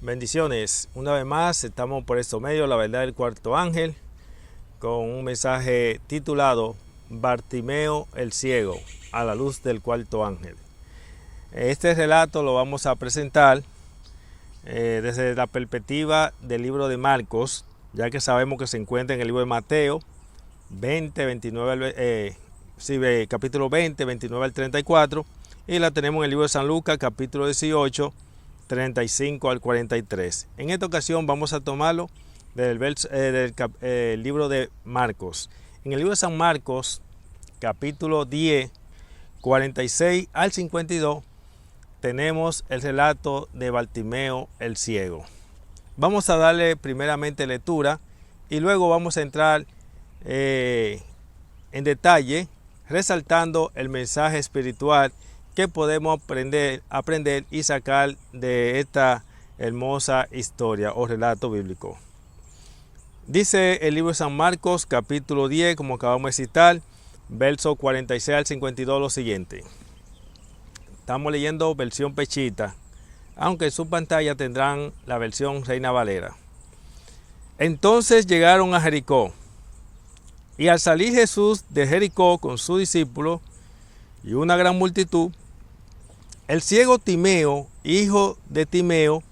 Bendiciones. Una vez más estamos por estos medios, la verdad del cuarto ángel, con un mensaje titulado Bartimeo el ciego, a la luz del cuarto ángel. Este relato lo vamos a presentar desde la perspectiva del libro de Marcos, ya que sabemos que se encuentra en el libro de Mateo 20, 29, capítulo 20, 29 al 34, y la tenemos en el libro de San Lucas, capítulo 18, 35 al 43. En esta ocasión vamos a tomarlo del libro de Marcos. En el libro de San Marcos, capítulo 10, 46 al 52, tenemos el relato de Bartimeo el ciego. Vamos a darle primeramente lectura y luego vamos a entrar en detalle, resaltando el mensaje espiritual que podemos aprender y sacar de esta hermosa historia o relato bíblico. Dice el libro de San Marcos, capítulo 10, como acabamos de citar, versos 46 al 52, lo siguiente. Estamos leyendo versión pechita, aunque en su pantalla tendrán la versión Reina Valera. Entonces llegaron a Jericó, y al salir Jesús de Jericó con sus discípulos y una gran multitud, el ciego Timeo, hijo de Timeo,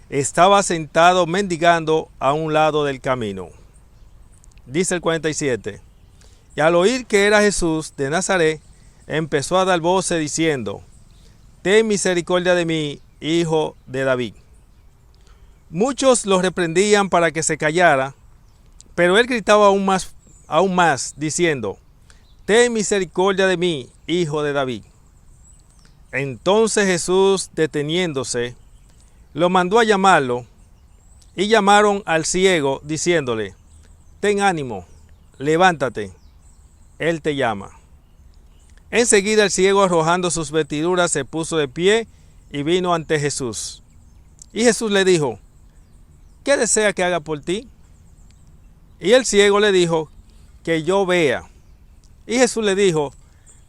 estaba sentado mendigando a un lado del camino. Dice el 47. Y al oír que era Jesús de Nazaret, empezó a dar voces diciendo: Ten misericordia de mí, hijo de David. Muchos lo reprendían para que se callara, pero él gritaba aún más, diciendo: Ten misericordia de mí, hijo de David. Entonces Jesús, deteniéndose, lo mandó a llamarlo, y llamaron al ciego, diciéndole: Ten ánimo, levántate, él te llama. Enseguida el ciego, arrojando sus vestiduras, se puso de pie y vino ante Jesús. Y Jesús le dijo: ¿Qué desea que haga por ti? Y el ciego le dijo: Que yo vea. Y Jesús le dijo: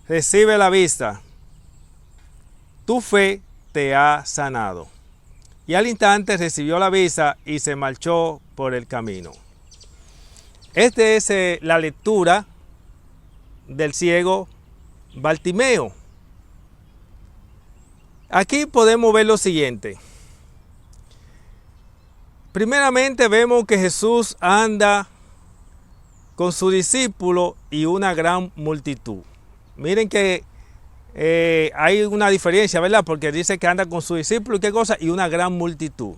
Recibe la vista, tu fe te ha sanado. Y al instante recibió la vista y se marchó por el camino. Esta es la lectura del ciego Bartimeo. Aquí podemos ver lo siguiente. Primeramente vemos que Jesús anda con su discípulo y una gran multitud. Miren que hay una diferencia, ¿verdad? Porque dice que anda con su discípulo y qué cosa, y una gran multitud.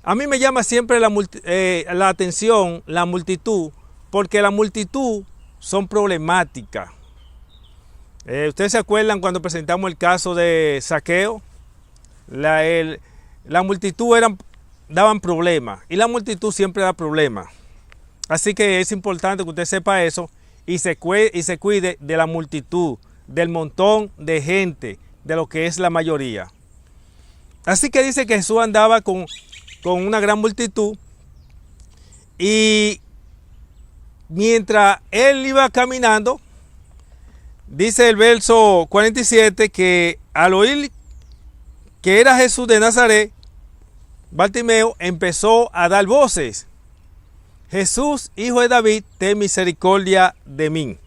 A mí me llama siempre la atención la multitud, porque la multitud son problemáticas. ¿Ustedes se acuerdan cuando presentamos el caso de Zaqueo? La multitud daban problemas, y la multitud siempre da problemas. Así que es importante que usted sepa eso y se cuide de la multitud, del montón de gente, de lo que es la mayoría. Así que dice que Jesús andaba con una gran multitud, y mientras él iba caminando, dice el verso 47 que al oír que era Jesús de Nazaret, Bartimeo empezó a dar voces: Jesús, hijo de David, ten misericordia de mí.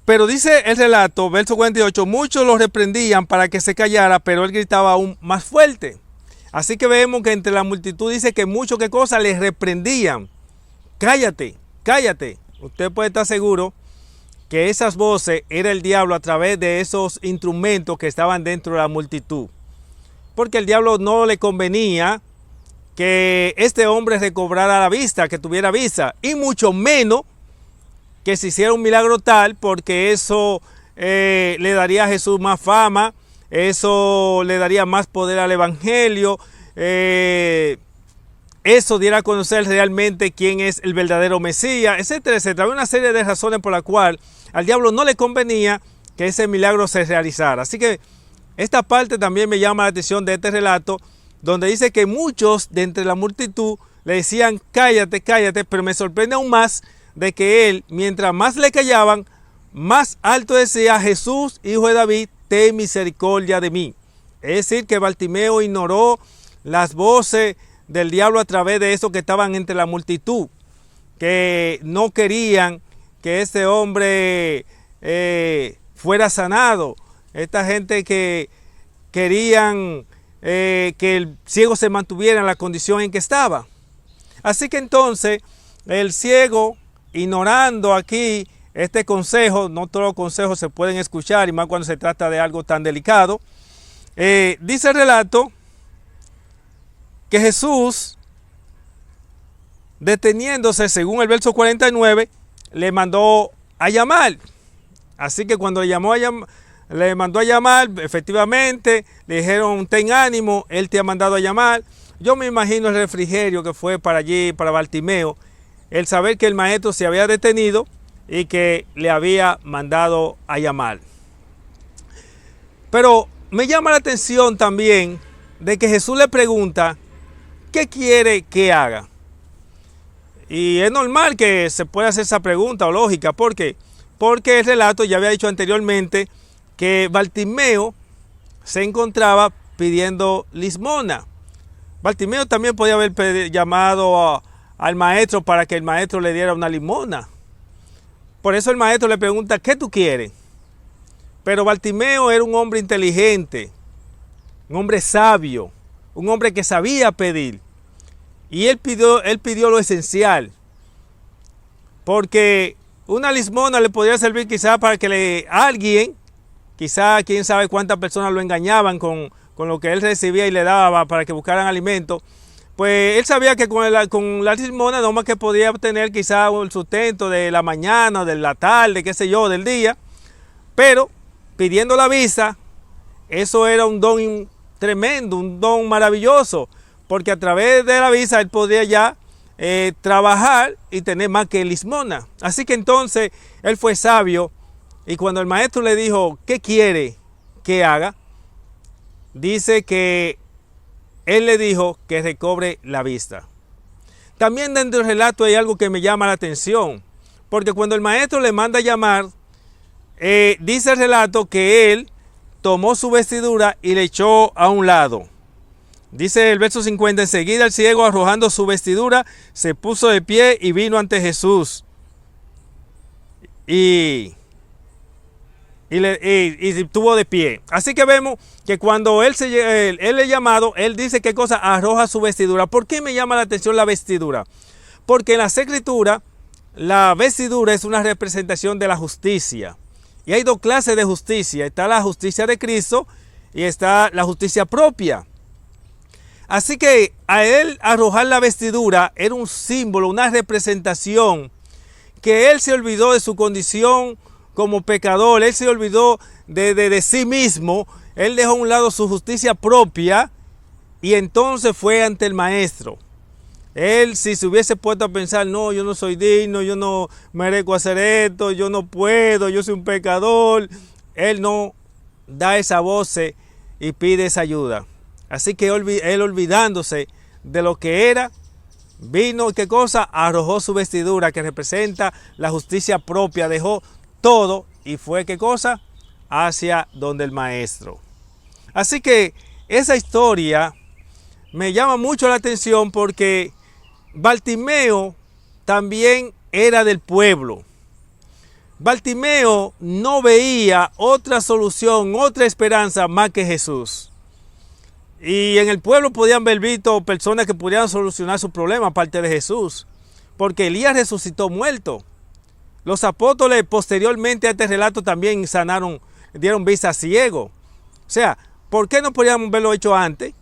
Pero dice el relato, verso 48, muchos lo reprendían para que se callara, pero él gritaba aún más fuerte. Así que vemos que entre la multitud dice que muchos que cosas les reprendían. Cállate, cállate. Usted puede estar seguro que esas voces era el diablo a través de esos instrumentos que estaban dentro de la multitud. Porque el diablo no le convenía que este hombre recobrara la vista, que tuviera vista, y mucho menos que se hiciera un milagro tal, porque eso le daría a Jesús más fama, eso le daría más poder al evangelio, eso diera a conocer realmente quién es el verdadero Mesías, etcétera, etcétera. Hay una serie de razones por las cuales al diablo no le convenía que ese milagro se realizara. Así que esta parte también me llama la atención de este relato, donde dice que muchos de entre la multitud le decían: cállate, cállate, pero me sorprende aún más de que él, mientras más le callaban, más alto decía: Jesús, hijo de David, ten misericordia de mí. Es decir, que Bartimeo ignoró las voces del diablo a través de esos que estaban entre la multitud, que no querían que ese hombre fuera sanado. Esta gente que querían que el ciego se mantuviera en la condición en que estaba. Así que entonces el ciego, ignorando aquí este consejo, no todos los consejos se pueden escuchar, y más cuando se trata de algo tan delicado, dice el relato que Jesús, deteniéndose, según el verso 49, le mandó a llamar. Así que cuando le mandó a llamar, efectivamente, le dijeron, ten ánimo, él te ha mandado a llamar. Yo me imagino el refrigerio que fue para allí, para Bartimeo, el saber que el maestro se había detenido y que le había mandado a llamar. Pero me llama la atención también de que Jesús le pregunta, ¿qué quiere que haga? Y es normal que se pueda hacer esa pregunta o lógica. ¿Por qué? Porque el relato ya había dicho anteriormente que Bartimeo se encontraba pidiendo limosna. Bartimeo también podía haber llamado al maestro para que el maestro le diera una limosna. Por eso el maestro le pregunta, ¿qué tú quieres? Pero Bartimeo era un hombre inteligente, un hombre sabio, un hombre que sabía pedir. Y él pidió lo esencial, porque una limosna le podría servir quizás para que alguien, quizás quién sabe cuántas personas lo engañaban con lo que él recibía y le daba para que buscaran alimento. Pues él sabía que con la limosna no más que podía obtener quizás el sustento de la mañana, de la tarde, qué sé yo, del día. Pero pidiendo la visa, eso era un don tremendo, un don maravilloso, porque a través de la visa él podía ya trabajar y tener más que limosna. Así que entonces él fue sabio, y cuando el maestro le dijo, ¿qué quiere que haga? Dice que él le dijo que recobre la vista. También dentro del relato hay algo que me llama la atención, porque cuando el maestro le manda a llamar, dice el relato que él tomó su vestidura y le echó a un lado. Dice el verso 50, enseguida el ciego, arrojando su vestidura, se puso de pie y vino ante Jesús. Y estuvo de pie. Así que vemos que cuando él es llamado, él dice qué cosa, arroja su vestidura. ¿Por qué me llama la atención la vestidura? Porque en la Escritura, la vestidura es una representación de la justicia. Y hay dos clases de justicia. Está la justicia de Cristo y está la justicia propia. Así que a él arrojar la vestidura era un símbolo, una representación, que él se olvidó de su condición como pecador, él se olvidó de sí mismo, él dejó a un lado su justicia propia y entonces fue ante el maestro. Él, si se hubiese puesto a pensar, no, yo no soy digno, yo no merezco hacer esto, yo no puedo, yo soy un pecador, él no da esa voz y pide esa ayuda. Así que él olvidándose de lo que era, vino, ¿qué cosa? Arrojó su vestidura que representa la justicia propia, dejó todo y fue, ¿qué cosa? Hacia donde el maestro. Así que esa historia me llama mucho la atención porque Bartimeo también era del pueblo. Bartimeo no veía otra solución, otra esperanza más que Jesús. Y en el pueblo podían haber visto personas que pudieran solucionar su problema aparte de Jesús, porque Elías resucitó muerto. Los apóstoles posteriormente a este relato también sanaron, dieron vista a ciego. O sea, ¿por qué no podíamos haberlo hecho antes?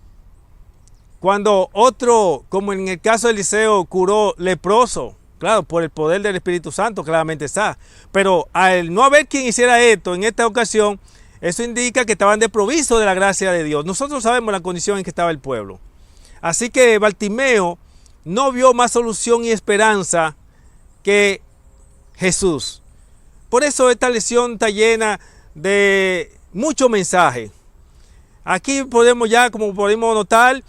Cuando otro, como en el caso de Eliseo, curó leproso, claro, por el poder del Espíritu Santo, claramente está. Pero al no haber quien hiciera esto en esta ocasión, eso indica que estaban desprovistos de la gracia de Dios. Nosotros sabemos la condición en que estaba el pueblo. Así que Bartimeo no vio más solución y esperanza que Jesús. Por eso esta lección está llena de mucho mensaje. Aquí podemos ya, como podemos notar,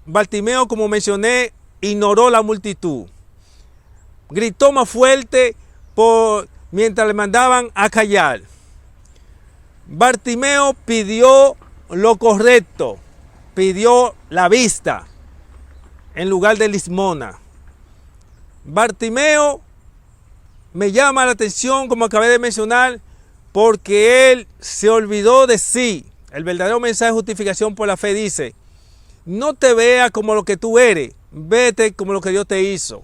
Bartimeo, como mencioné, ignoró la multitud. Gritó más fuerte mientras le mandaban a callar. Bartimeo pidió lo correcto, pidió la vista en lugar de limosna. Bartimeo me llama la atención, como acabé de mencionar, porque él se olvidó de sí. El verdadero mensaje de justificación por la fe dice: no te veas como lo que tú eres, vete como lo que Dios te hizo.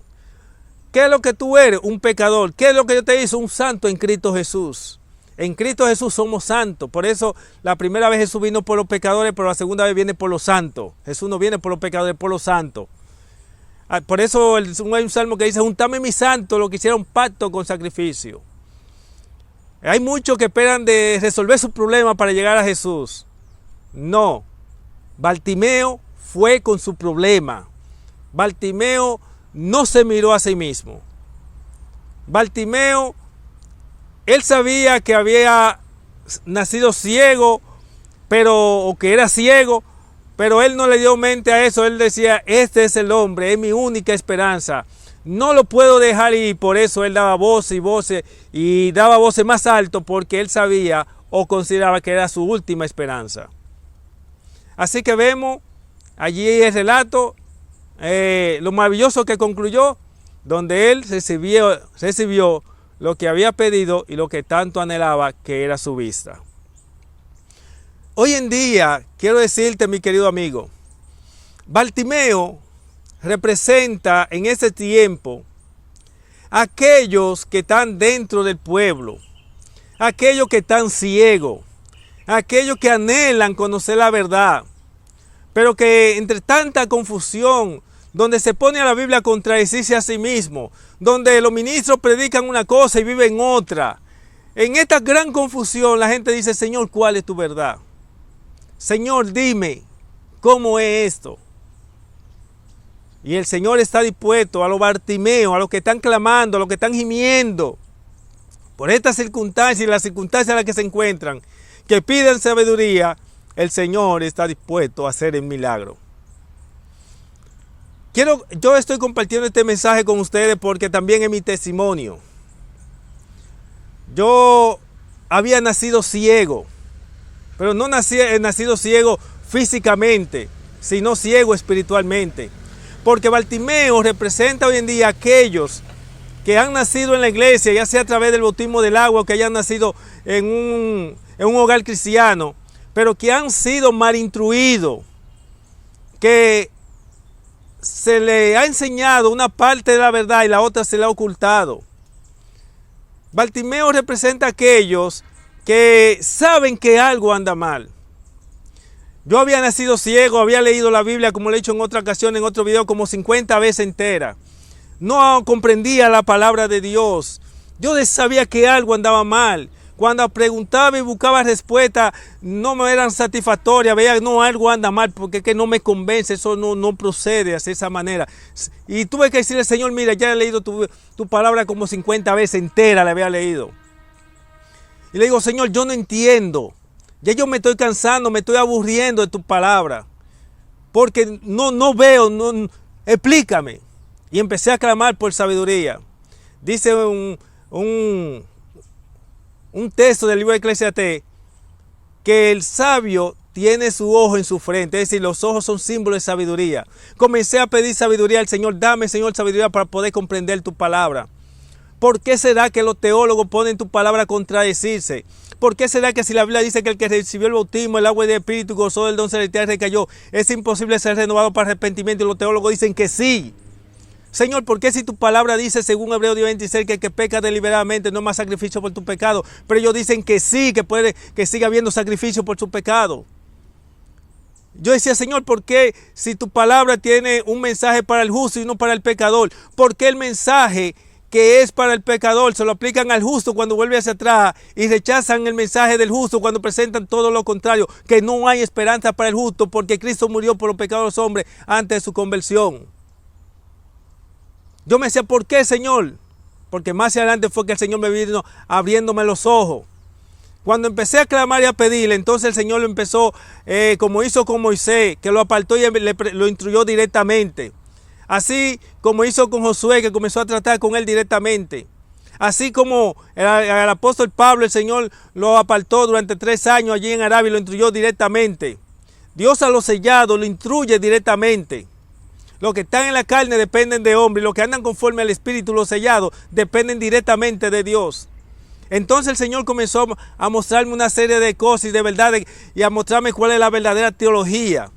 ¿Qué es lo que tú eres? Un pecador. ¿Qué es lo que Dios te hizo? Un santo en Cristo Jesús. En Cristo Jesús somos santos. Por eso la primera vez Jesús vino por los pecadores, pero la segunda vez viene por los santos. Jesús no viene por los pecadores, por los santos. Por eso hay un salmo que dice: juntame mis santos, los que hicieron pacto con sacrificio. Hay muchos que esperan de resolver sus problemas para llegar a Jesús. No. Bartimeo fue con su problema. Bartimeo no se miró a sí mismo. Bartimeo, él sabía que había nacido ciego, o que era ciego, pero él no le dio mente a eso. Él decía: este es el hombre, es mi única esperanza. No lo puedo dejar ir. Por eso él daba voces y voces, y daba voces más alto, porque él sabía o consideraba que era su última esperanza. Así que vemos allí el relato, lo maravilloso que concluyó, donde él recibió lo que había pedido y lo que tanto anhelaba, que era su vista. Hoy en día, quiero decirte, mi querido amigo, Bartimeo representa en ese tiempo a aquellos que están dentro del pueblo, aquellos que están ciegos, aquellos que anhelan conocer la verdad, pero que entre tanta confusión, donde se pone a la Biblia a contradecirse a sí mismo, donde los ministros predican una cosa y viven otra, en esta gran confusión la gente dice: Señor, ¿cuál es tu verdad? Señor, dime, ¿cómo es esto? Y el Señor está dispuesto a los Bartimeos, a los que están clamando, a los que están gimiendo por estas circunstancias y las circunstancias en las que se encuentran, que piden sabiduría. El Señor está dispuesto a hacer el milagro. Yo estoy compartiendo este mensaje con ustedes porque también es mi testimonio. Yo había nacido ciego, pero no he nacido ciego físicamente, sino ciego espiritualmente. Porque Bartimeo representa hoy en día a aquellos que han nacido en la iglesia, ya sea a través del bautismo del agua, o que hayan nacido en un hogar cristiano, pero que han sido mal instruidos, que se le ha enseñado una parte de la verdad y la otra se le ha ocultado. Bartimeo representa a aquellos que saben que algo anda mal. Yo había nacido ciego, había leído la Biblia, como le he dicho en otra ocasión, en otro video, como 50 veces entera. No comprendía la palabra de Dios. Yo sabía que algo andaba mal. Cuando preguntaba y buscaba respuesta, no me eran satisfactorias. Veía, no, algo anda mal, porque es que no me convence, eso no procede de esa manera. Y tuve que decirle: Señor, mira, ya he leído tu palabra como 50 veces entera, la había leído. Y le digo: Señor, yo no entiendo. Ya yo me estoy cansando, me estoy aburriendo de tu palabra. Porque no veo, explícame. Y empecé a clamar por sabiduría. Dice un texto del libro de Eclesiastés que el sabio tiene su ojo en su frente, es decir, los ojos son símbolos de sabiduría. Comencé a pedir sabiduría al Señor: dame, Señor, sabiduría para poder comprender tu palabra. ¿Por qué será que los teólogos ponen tu palabra a contradecirse? ¿Por qué será que si la Biblia dice que el que recibió el bautismo, el agua y el espíritu, gozó del don celestial y recayó, es imposible ser renovado para arrepentimiento? Y los teólogos dicen que sí. Señor, ¿por qué si tu palabra dice, según Hebreos 10:26, que el que peca deliberadamente no es más sacrificio por tu pecado? Pero ellos dicen que sí, que siga habiendo sacrificio por su pecado. Yo decía: Señor, ¿por qué si tu palabra tiene un mensaje para el justo y no para el pecador? ¿Por qué el mensaje que es para el pecador se lo aplican al justo cuando vuelve hacia atrás, y rechazan el mensaje del justo cuando presentan todo lo contrario, que no hay esperanza para el justo porque Cristo murió por los pecados de los hombres antes de su conversión? Yo me decía: ¿por qué, Señor? Porque más adelante fue que el Señor me vino abriéndome los ojos. Cuando empecé a clamar y a pedirle, entonces el Señor lo empezó, como hizo con Moisés, que lo apartó y lo instruyó directamente. Así como hizo con Josué, que comenzó a tratar con él directamente. Así como el apóstol Pablo, el Señor lo apartó durante 3 años allí en Arabia y lo instruyó directamente. Dios a los sellados lo instruye directamente. Los que están en la carne dependen de hombre, y los que andan conforme al Espíritu, los sellados, dependen directamente de Dios. Entonces el Señor comenzó a mostrarme una serie de cosas y de verdades y a mostrarme cuál es la verdadera teología.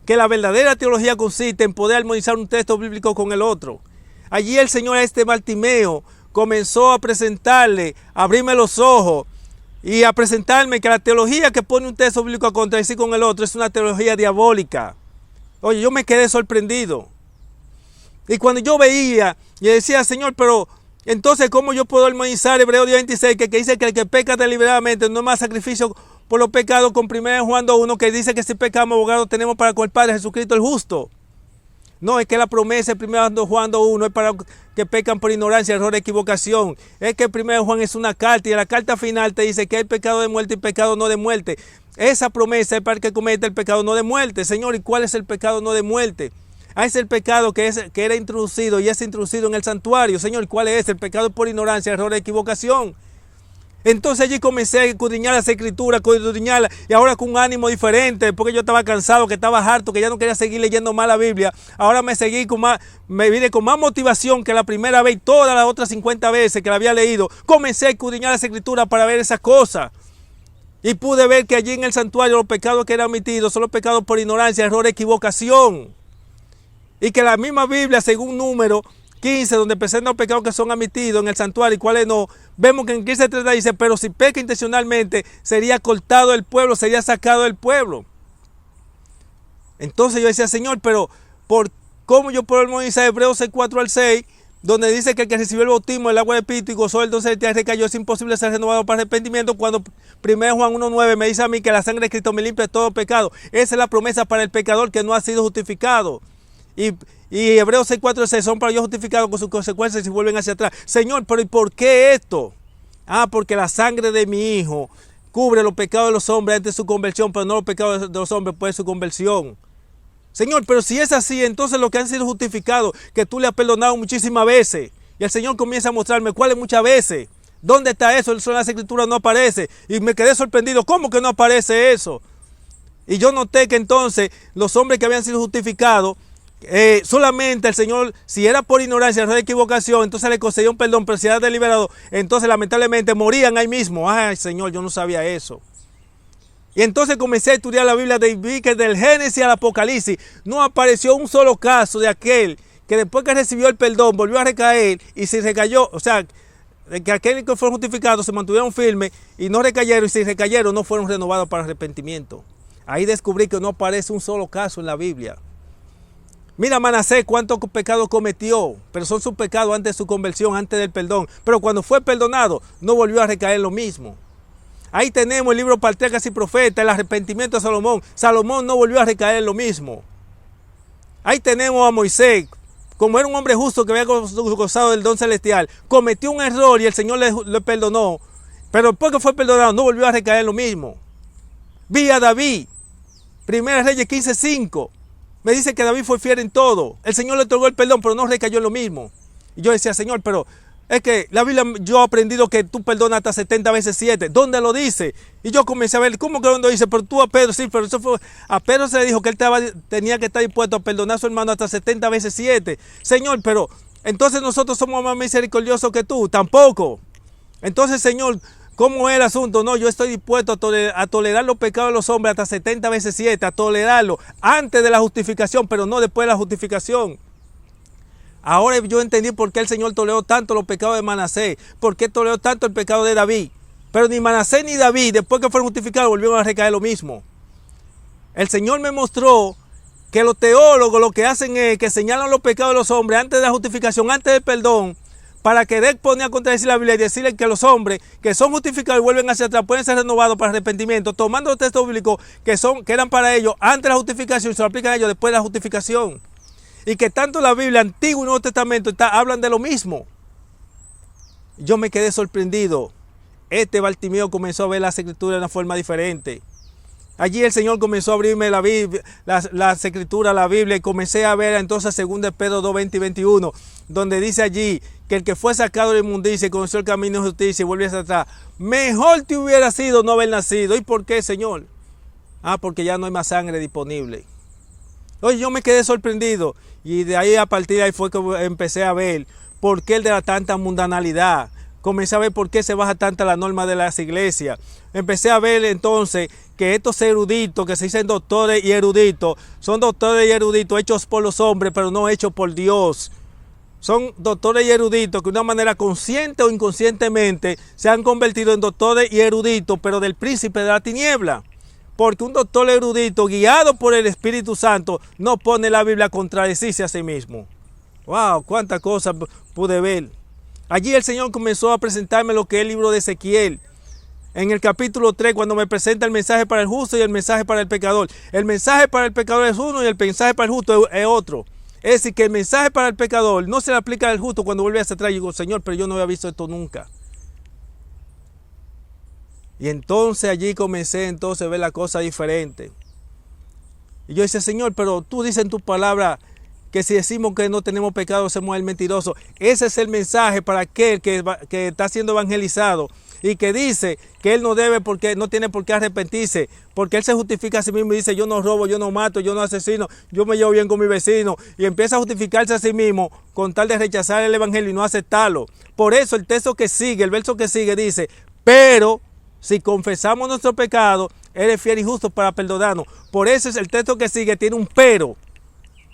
Que la verdadera teología consiste en poder armonizar un texto bíblico con el otro. Allí el Señor a Bartimeo comenzó a presentarle, a abrirme los ojos y a presentarme que la teología que pone un texto bíblico a contradecir con el otro es una teología diabólica. Oye, yo me quedé sorprendido. Y cuando yo veía, y decía, Señor, pero entonces, ¿cómo yo puedo armonizar Hebreos 10:26, que dice que el que peca deliberadamente no es más sacrificio por los pecados, con 1 Juan 2:1, que dice que si pecamos, abogado tenemos para con el Padre, Jesucristo el justo? No, es que la promesa de 1 Juan 2:1 es para que pecan por ignorancia, error, equivocación. Es que 1 Juan es una carta y en la carta final te dice que hay pecado de muerte y pecado no de muerte. Esa promesa es para que cometa el pecado no de muerte. Señor, ¿y cuál es el pecado no de muerte? Es el pecado que era introducido y es introducido en el santuario. Señor, ¿cuál es? El pecado por ignorancia, error, equivocación. Entonces allí comencé a escudriñar las escrituras, escudriñarlas, y ahora con un ánimo diferente, porque yo estaba cansado, que estaba harto, que ya no quería seguir leyendo más la Biblia. Ahora me vine con más motivación que la primera vez, todas las otras 50 veces que la había leído. Comencé a escudriñar las escrituras para ver esas cosas. Y pude ver que allí en el santuario los pecados que eran omitidos son los pecados por ignorancia, error, equivocación. Y que la misma Biblia, según Número 15, donde presentan los pecados que son admitidos en el santuario y cuáles no, vemos que en 15:30 dice, pero si peca intencionalmente, sería cortado del pueblo, sería sacado del pueblo. Entonces yo decía, Señor, pero ¿cómo yo puedo armonizar Hebreos 6:4-6, donde dice que el que recibió el bautismo del agua del Espíritu y gozó del don celestial y recayó, es imposible ser renovado para arrepentimiento, cuando 1 Juan 1:9 me dice a mí que la sangre de Cristo me limpia de todo pecado? Esa es la promesa para el pecador que no ha sido justificado. Y Hebreos 6:4-6 son para ellos justificados con sus consecuencias si vuelven hacia atrás. Señor, pero ¿y por qué esto? Porque la sangre de mi Hijo cubre los pecados de los hombres antes de su conversión, pero no los pecados de los hombres después de su conversión. Señor, pero si es así, entonces los que han sido justificados, que tú le has perdonado muchísimas veces, y el Señor comienza a mostrarme cuáles muchas veces. ¿Dónde está eso? Eso en las escrituras no aparece. Y me quedé sorprendido. ¿Cómo que no aparece eso? Y yo noté que entonces los hombres que habían sido justificados, solamente el Señor, si era por ignorancia, error, equivocación, entonces le concedió un perdón, pero si era deliberado, entonces lamentablemente morían ahí mismo. Ay, Señor, yo no sabía eso. Y entonces comencé a estudiar la Biblia y vi que del Génesis al Apocalipsis no apareció un solo caso de aquel que después que recibió el perdón volvió a recaer y se recayó, o sea, que aquel que fueron justificados se mantuvieron firmes y no recayeron, y si recayeron no fueron renovados para arrepentimiento. Ahí descubrí que no aparece un solo caso en la Biblia. Mira Manasés cuántos pecados cometió, pero son sus pecados antes de su conversión, antes del perdón. Pero cuando fue perdonado, no volvió a recaer lo mismo. Ahí tenemos el libro Patriarcas y Profetas, el arrepentimiento de Salomón. Salomón no volvió a recaer en lo mismo. Ahí tenemos a Moisés, como era un hombre justo que había gozado del don celestial, cometió un error y el Señor le perdonó, pero después que fue perdonado no volvió a recaer en lo mismo. Vi a David, 1 Reyes 15:5. Me dice que David fue fiel en todo. El Señor le otorgó el perdón, pero no recayó en lo mismo. Y yo decía, Señor, pero es que la Biblia, yo he aprendido que tú perdonas hasta 70 veces 7. ¿Dónde lo dice? Y yo comencé a ver, ¿cómo que lo dice? Pero tú a Pedro, sí, pero eso fue, a Pedro se le dijo que él tenía que estar dispuesto a perdonar a su hermano hasta 70 veces 7. Señor, pero entonces nosotros somos más misericordiosos que tú. Tampoco. Entonces, Señor, ¿cómo es el asunto? No, yo estoy dispuesto a tolerar los pecados de los hombres hasta 70 veces 7, a tolerarlo antes de la justificación, pero no después de la justificación. Ahora yo entendí por qué el Señor toleró tanto los pecados de Manasés, por qué toleró tanto el pecado de David. Pero ni Manasés ni David, después que fueron justificados, volvieron a recaer lo mismo. El Señor me mostró que los teólogos lo que hacen es que señalan los pecados de los hombres antes de la justificación, antes del perdón, para querer poner a contradecir la Biblia y decirle que los hombres que son justificados y vuelven hacia atrás pueden ser renovados para arrepentimiento, tomando los textos bíblicos que eran para ellos antes de la justificación y se lo aplican a ellos después de la justificación. Y que tanto la Biblia, Antiguo y Nuevo Testamento, hablan de lo mismo. Yo me quedé sorprendido. Bartimeo comenzó a ver las escrituras de una forma diferente. Allí el Señor comenzó a abrirme la Biblia, las escrituras, la Biblia, y comencé a ver entonces 2 Pedro 2, 20 y 21, donde dice allí que el que fue sacado de la inmundicia y conoció el camino de justicia y volvió hacia atrás, mejor te hubiera sido no haber nacido. ¿Y por qué, Señor? Porque ya no hay más sangre disponible. Oye, yo me quedé sorprendido y de ahí a partir de ahí fue que empecé a ver por qué el de la tanta mundanalidad. Comencé a ver por qué se baja tanta la norma de las iglesias. Empecé a ver entonces que estos eruditos que se dicen doctores y eruditos, son doctores y eruditos hechos por los hombres, pero no hechos por Dios. Son doctores y eruditos que de una manera consciente o inconscientemente se han convertido en doctores y eruditos, pero del príncipe de la tiniebla. Porque un doctor erudito guiado por el Espíritu Santo no pone la Biblia a contradecirse a sí mismo. ¡Wow! ¡Cuántas cosas pude ver! Allí el Señor comenzó a presentarme lo que es el libro de Ezequiel. En el capítulo 3, cuando me presenta el mensaje para el justo y el mensaje para el pecador. El mensaje para el pecador es uno y el mensaje para el justo es otro. Es decir, que el mensaje para el pecador no se le aplica al justo cuando vuelve hacia atrás y digo, Señor, pero yo no había visto esto nunca. Y entonces allí comencé a ver la cosa diferente. Y yo decía, Señor, pero tú dices en tu palabra que si decimos que no tenemos pecado, somos el mentiroso. Ese es el mensaje para aquel que está siendo evangelizado y que dice que él no debe porque no tiene por qué arrepentirse, porque él se justifica a sí mismo y dice, yo no robo, yo no mato, yo no asesino, yo me llevo bien con mi vecino, y empieza a justificarse a sí mismo con tal de rechazar el evangelio y no aceptarlo. Por eso el texto que sigue, el verso que sigue dice, pero si confesamos nuestro pecado, Él es fiel y justo para perdonarnos. Por eso es el texto que sigue, tiene un pero.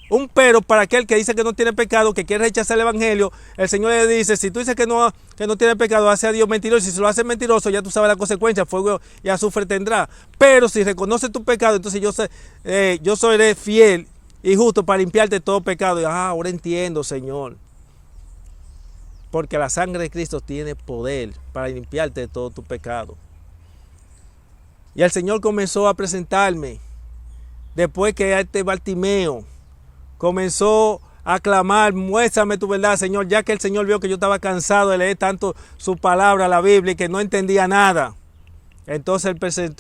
Un pero para aquel que dice que no tiene pecado, que quiere rechazar el evangelio. El Señor le dice, si tú dices que no tiene pecado, hace a Dios mentiroso. Y si se lo hace mentiroso, ya tú sabes la consecuencia, fuego y azufre tendrá. Pero si reconoce tu pecado, entonces yo soy fiel y justo para limpiarte todo pecado. Y, ahora entiendo, Señor. Porque la sangre de Cristo tiene poder para limpiarte de todo tu pecado. Y el Señor comenzó a presentarme, después que este Bartimeo comenzó a clamar, muéstrame tu verdad, Señor, ya que el Señor vio que yo estaba cansado de leer tanto su palabra, la Biblia, y que no entendía nada. Entonces Él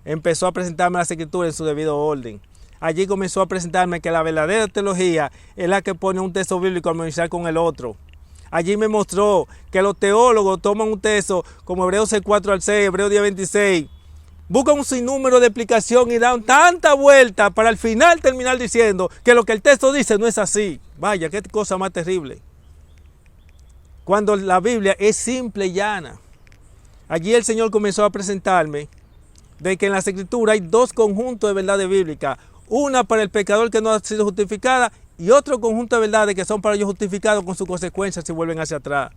empezó a presentarme las escrituras en su debido orden. Allí comenzó a presentarme que la verdadera teología es la que pone un texto bíblico a armonizar con el otro. Allí me mostró que los teólogos toman un texto como Hebreos 6:4 al 6, Hebreos 10:26, buscan un sinnúmero de explicación y dan tanta vuelta para al final terminar diciendo que lo que el texto dice no es así. Vaya, qué cosa más terrible. Cuando la Biblia es simple y llana. Allí el Señor comenzó a presentarme de que en las Escrituras hay dos conjuntos de verdades bíblicas. Una para el pecador que no ha sido justificada y otro conjunto de verdades que son para ellos justificados con sus consecuencias si vuelven hacia atrás.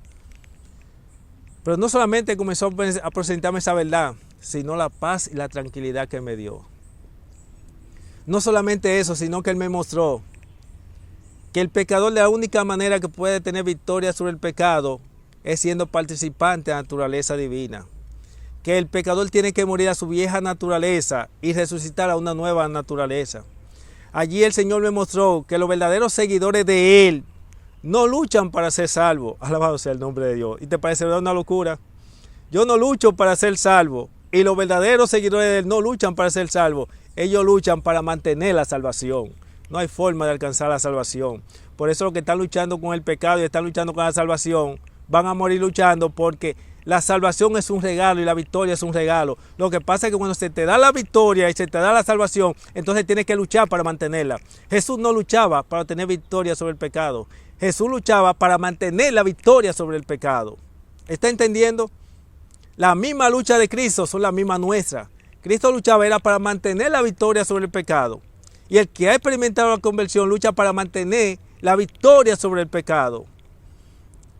Pero no solamente comenzó a presentarme esa verdad, sino la paz y la tranquilidad que me dio. No solamente eso, sino que Él me mostró que el pecador, la única manera que puede tener victoria sobre el pecado es siendo participante de la naturaleza divina. Que el pecador tiene que morir a su vieja naturaleza y resucitar a una nueva naturaleza. Allí el Señor me mostró que los verdaderos seguidores de Él no luchan para ser salvos. Alabado sea el nombre de Dios. ¿Y te parece una locura? Yo no lucho para ser salvo. Y los verdaderos seguidores de Él no luchan para ser salvos. Ellos luchan para mantener la salvación. No hay forma de alcanzar la salvación. Por eso los que están luchando con el pecado y están luchando con la salvación van a morir luchando, porque la salvación es un regalo y la victoria es un regalo. Lo que pasa es que cuando se te da la victoria y se te da la salvación, entonces tienes que luchar para mantenerla. Jesús no luchaba para tener victoria sobre el pecado. Jesús luchaba para mantener la victoria sobre el pecado. ¿Está entendiendo? La misma lucha de Cristo son la misma nuestra. Cristo luchaba era para mantener la victoria sobre el pecado. Y el que ha experimentado la conversión lucha para mantener la victoria sobre el pecado.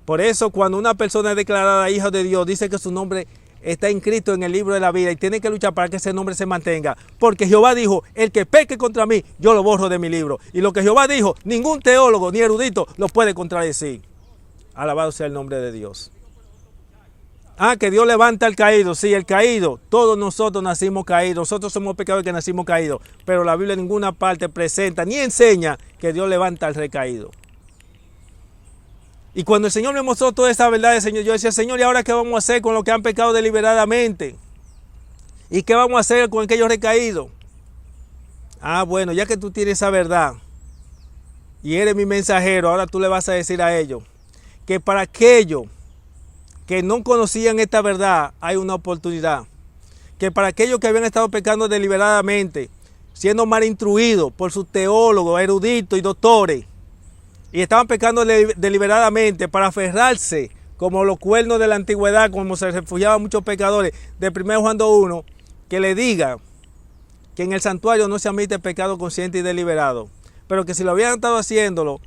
Por eso cuando una persona es declarada hijo de Dios, dice que su nombre está inscrito en el libro de la vida y tiene que luchar para que ese nombre se mantenga. Porque Jehová dijo, el que peque contra mí, yo lo borro de mi libro. Y lo que Jehová dijo, ningún teólogo ni erudito lo puede contradecir. Alabado sea el nombre de Dios. Que Dios levanta al caído. Sí, el caído. Todos nosotros nacimos caídos. Nosotros somos pecadores que nacimos caídos. Pero la Biblia en ninguna parte presenta ni enseña que Dios levanta al recaído. Y cuando el Señor me mostró toda esa verdad, yo decía, Señor, ¿y ahora qué vamos a hacer con los que han pecado deliberadamente? ¿Y qué vamos a hacer con aquellos recaídos? Ah, bueno, ya que tú tienes esa verdad y eres mi mensajero, ahora tú le vas a decir a ellos que para aquellos que no conocían esta verdad hay una oportunidad. Que para aquellos que habían estado pecando deliberadamente, siendo mal instruidos por sus teólogos, eruditos y doctores, y estaban pecando deliberadamente para aferrarse como los cuernos de la antigüedad, como se refugiaban muchos pecadores, de 1 Juan 2:1, que le diga que en el santuario no se admite pecado consciente y deliberado, pero que si lo habían estado haciéndolo,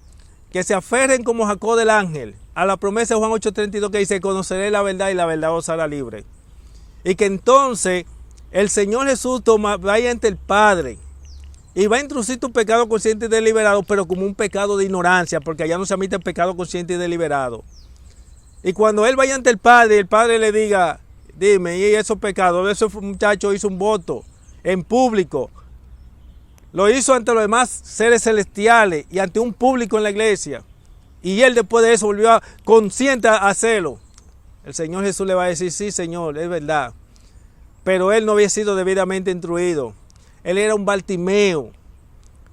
que se aferren como Jacob del ángel a la promesa de Juan 8:32 que dice, conoceré la verdad y la verdad os hará libre. Y que entonces el Señor Jesús vaya ante el Padre y va a introducir tu pecado consciente y deliberado, pero como un pecado de ignorancia, porque allá no se admite pecado consciente y deliberado. Y cuando Él vaya ante el Padre le diga, dime, y esos pecados, ese muchacho hizo un voto en público, lo hizo ante los demás seres celestiales y ante un público en la iglesia, y él después de eso volvió consciente a hacerlo. El Señor Jesús le va a decir, sí Señor, es verdad, pero él no había sido debidamente instruido. Él era un Bartimeo,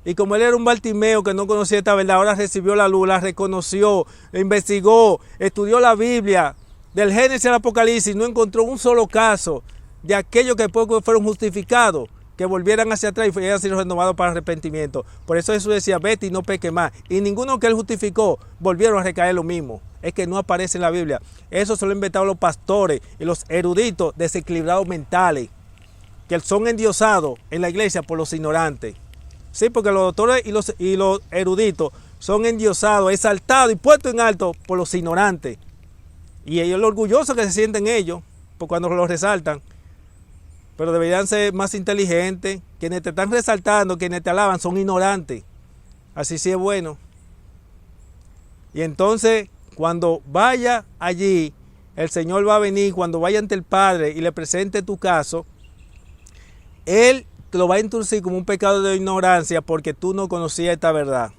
y como él era un Bartimeo que no conocía esta verdad, ahora recibió la luz, la reconoció, investigó, estudió la Biblia del Génesis al Apocalipsis, no encontró un solo caso de aquellos que poco fueron justificados, que volvieran hacia atrás y fueran sido renovados para arrepentimiento. Por eso Jesús decía, vete y no peque más. Y ninguno que él justificó volvieron a recaer lo mismo. Es que no aparece en la Biblia. Eso se lo han inventado los pastores y los eruditos desequilibrados mentales, que son endiosados en la iglesia por los ignorantes. Sí, porque los doctores y los eruditos son endiosados, exaltados y puestos en alto por los ignorantes. Y ellos, lo orgullosos que se sienten ellos, por cuando los resaltan. Pero deberían ser más inteligentes. Quienes te están resaltando, quienes te alaban, son ignorantes. Así sí es bueno. Y entonces, cuando vaya allí, el Señor va a venir, cuando vaya ante el Padre y le presente tu caso, Él te lo va a introducir como un pecado de ignorancia porque tú no conocías esta verdad.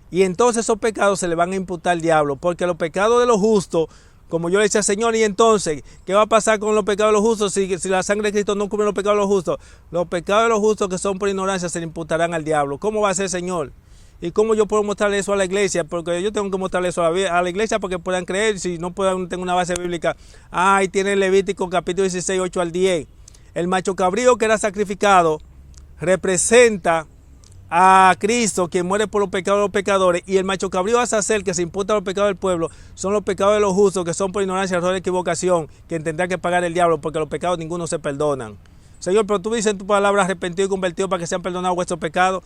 Y entonces esos pecados se le van a imputar al diablo, porque los pecados de los justos, como yo le decía, Señor, y entonces, ¿qué va a pasar con los pecados de los justos si la sangre de Cristo no cubre los pecados de los justos? Los pecados de los justos que son por ignorancia se le imputarán al diablo. ¿Cómo va a ser, Señor? ¿Y cómo yo puedo mostrarle eso a la iglesia? Porque yo tengo que mostrarle eso a la iglesia para que puedan creer. Si no puedan, tengo una base bíblica. Ahí tiene Levítico capítulo 16, 8 al 10. El macho cabrío que era sacrificado representa a Cristo, quien muere por los pecados de los pecadores, y el macho cabrío azazel que se imputa a los pecados del pueblo son los pecados de los justos, que son por ignorancia, error, equivocación, que tendrá que pagar el diablo, porque los pecados ninguno se perdonan. Señor, pero tú dices en tu palabra arrepentido y convertido para que sean perdonados vuestros pecados.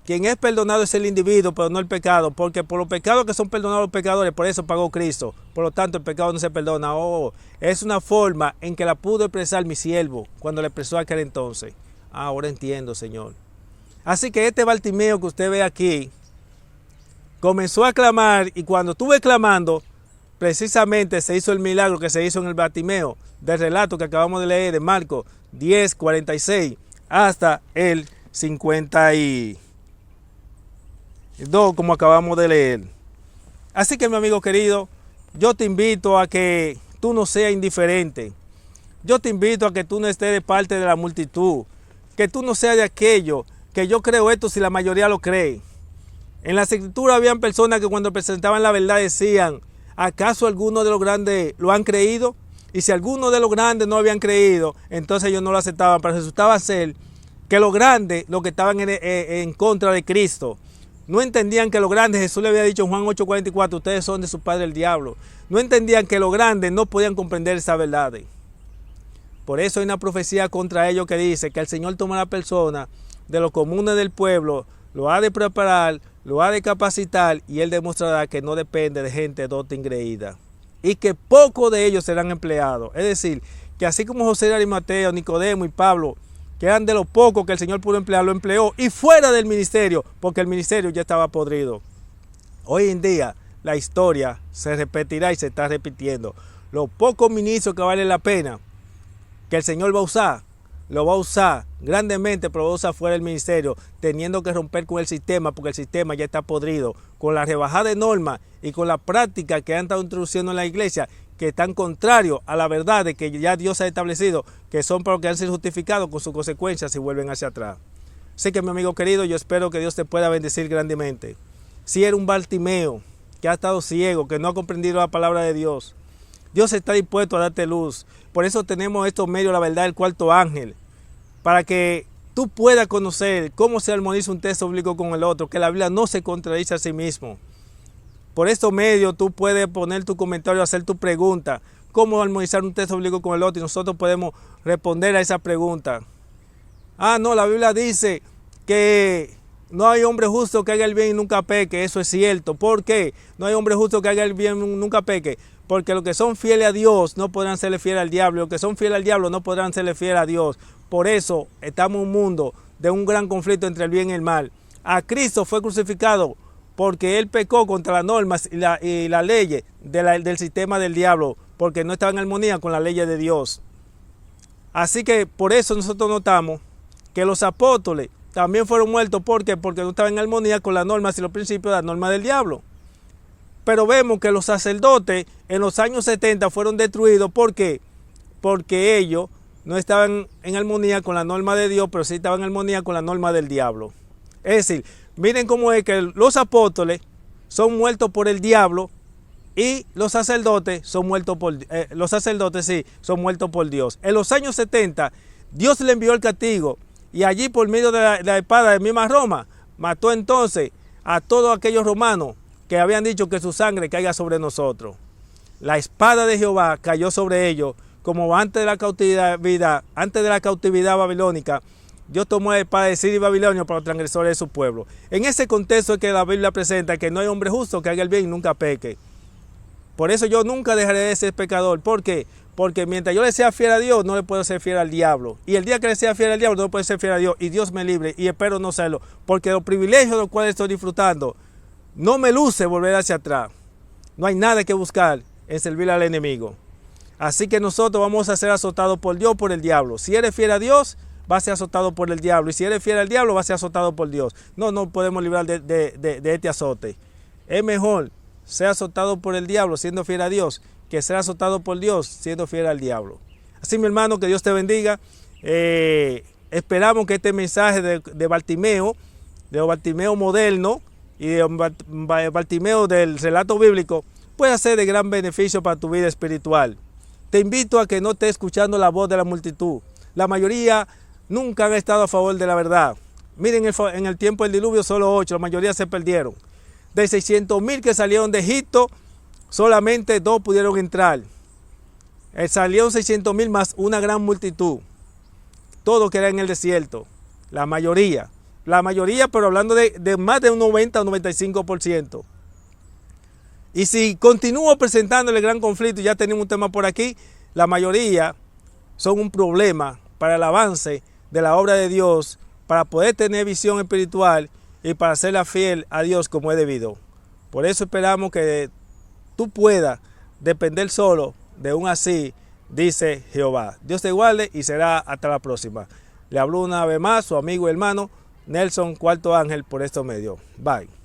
Quien es perdonado es el individuo, pero no el pecado, porque por los pecados que son perdonados los pecadores, por eso pagó Cristo. Por lo tanto, el pecado no se perdona. Oh, es una forma en que la pudo expresar mi siervo cuando le expresó aquel entonces. Ahora entiendo, Señor. Así que este Bartimeo que usted ve aquí comenzó a clamar, y cuando estuve clamando, precisamente se hizo el milagro que se hizo en el Bartimeo del relato que acabamos de leer de Marcos 10, 46 hasta el 52, como acabamos de leer. Así que, mi amigo querido, yo te invito a que tú no seas indiferente. Yo te invito a que tú no estés de parte de la multitud, que tú no seas de aquello que yo creo esto si la mayoría lo cree. En las escrituras habían personas que cuando presentaban la verdad decían, ¿acaso algunos de los grandes lo han creído? Y si algunos de los grandes no habían creído, entonces ellos no lo aceptaban, pero resultaba ser que los grandes, los que estaban en contra de Cristo, no entendían que los grandes, Jesús le había dicho en Juan 8:44, ustedes son de su padre el diablo. No entendían que los grandes no podían comprender esa verdad. Por eso hay una profecía contra ellos que dice que el Señor toma a la persona de los comunes del pueblo, lo ha de preparar, lo ha de capacitar, y Él demostrará que no depende de gente docta ingreída, y que pocos de ellos serán empleados. Es decir, que así como José de Arimateo, Nicodemo y Pablo, que eran de los pocos que el Señor pudo emplear, lo empleó, y fuera del ministerio, porque el ministerio ya estaba podrido. Hoy en día la historia se repetirá y se está repitiendo. Los pocos ministros que valen la pena, que el Señor va a usar, lo va a usar grandemente, pero lo va a usar fuera del ministerio, teniendo que romper con el sistema, porque el sistema ya está podrido, con la rebajada de normas y con la práctica que han estado introduciendo en la iglesia, que están contrarios a la verdad de que ya Dios ha establecido, que son para los que han sido justificados con sus consecuencias si vuelven hacia atrás. Así que mi amigo querido, yo espero que Dios te pueda bendecir grandemente. Si eres un Bartimeo que ha estado ciego, que no ha comprendido la palabra de Dios, Dios está dispuesto a darte luz. Por eso tenemos estos medios, la verdad, el cuarto ángel, para que tú puedas conocer cómo se armoniza un texto bíblico con el otro, que la Biblia no se contradice a sí mismo. Por estos medios tú puedes poner tu comentario, hacer tu pregunta, cómo armonizar un texto bíblico con el otro, y nosotros podemos responder a esa pregunta. Ah, no, la Biblia dice que no hay hombre justo que haga el bien y nunca peque. Eso es cierto. ¿Por qué? No hay hombre justo que haga el bien y nunca peque. Porque los que son fieles a Dios no podrán serle fieles al diablo. Los que son fieles al diablo no podrán serle fieles a Dios. Por eso estamos en un mundo de un gran conflicto entre el bien y el mal. A Cristo fue crucificado porque Él pecó contra las normas y las leyes del sistema del diablo, porque no estaba en armonía con las leyes de Dios. Así que por eso nosotros notamos que los apóstoles también fueron muertos. ¿Por qué? Porque no estaban en armonía con las normas y los principios de las normas del diablo. Pero vemos que los sacerdotes en los años 70 fueron destruidos. ¿Por qué? Porque ellos no estaban en armonía con la norma de Dios, pero sí estaban en armonía con la norma del diablo. Es decir, miren cómo es que los apóstoles son muertos por el diablo y los sacerdotes son muertos por son muertos por Dios. En los años 70 Dios le envió el castigo y allí por medio de la espada de misma Roma mató entonces a todos aquellos romanos que habían dicho que su sangre caiga sobre nosotros. La espada de Jehová cayó sobre ellos, como antes de la cautividad babilónica. Dios tomó la espada de Siria y Babilonia para los transgresores de su pueblo. En ese contexto es que la Biblia presenta que no hay hombre justo que haga el bien y nunca peque. Por eso yo nunca dejaré de ser pecador. ¿Por qué? Porque mientras yo le sea fiel a Dios, no le puedo ser fiel al diablo. Y el día que le sea fiel al diablo, no puedo ser fiel a Dios. Y Dios me libre, y espero no serlo. Porque los privilegios de los cuales estoy disfrutando, no me luce volver hacia atrás. No hay nada que buscar en servir al enemigo. Así que nosotros vamos a ser azotados por Dios o por el diablo. Si eres fiel a Dios, vas a ser azotado por el diablo. Y si eres fiel al diablo, vas a ser azotado por Dios. No podemos librar de este azote. Es mejor ser azotado por el diablo siendo fiel a Dios que ser azotado por Dios siendo fiel al diablo. Así, mi hermano, que Dios te bendiga. Esperamos que este mensaje de Bartimeo moderno y de Bartimeo del relato bíblico pueda ser de gran beneficio para tu vida espiritual. Te invito a que no estés escuchando la voz de la multitud. La mayoría nunca han estado a favor de la verdad. Miren, en el tiempo del diluvio solo 8, la mayoría se perdieron. De 600,000 que salieron de Egipto, solamente 2 pudieron entrar. Salieron 600,000 más una gran multitud. Todos que eran en el desierto. La mayoría, pero hablando de más de un 90 o 95%. Y si continúo presentando el gran conflicto, ya tenemos un tema por aquí, la mayoría son un problema para el avance de la obra de Dios, para poder tener visión espiritual y para serla fiel a Dios como es debido. Por eso esperamos que tú puedas depender solo de un así, dice Jehová. Dios te guarde y será hasta la próxima. Le habló una vez más su amigo y hermano Nelson Cuarto Ángel por estos medios. Bye.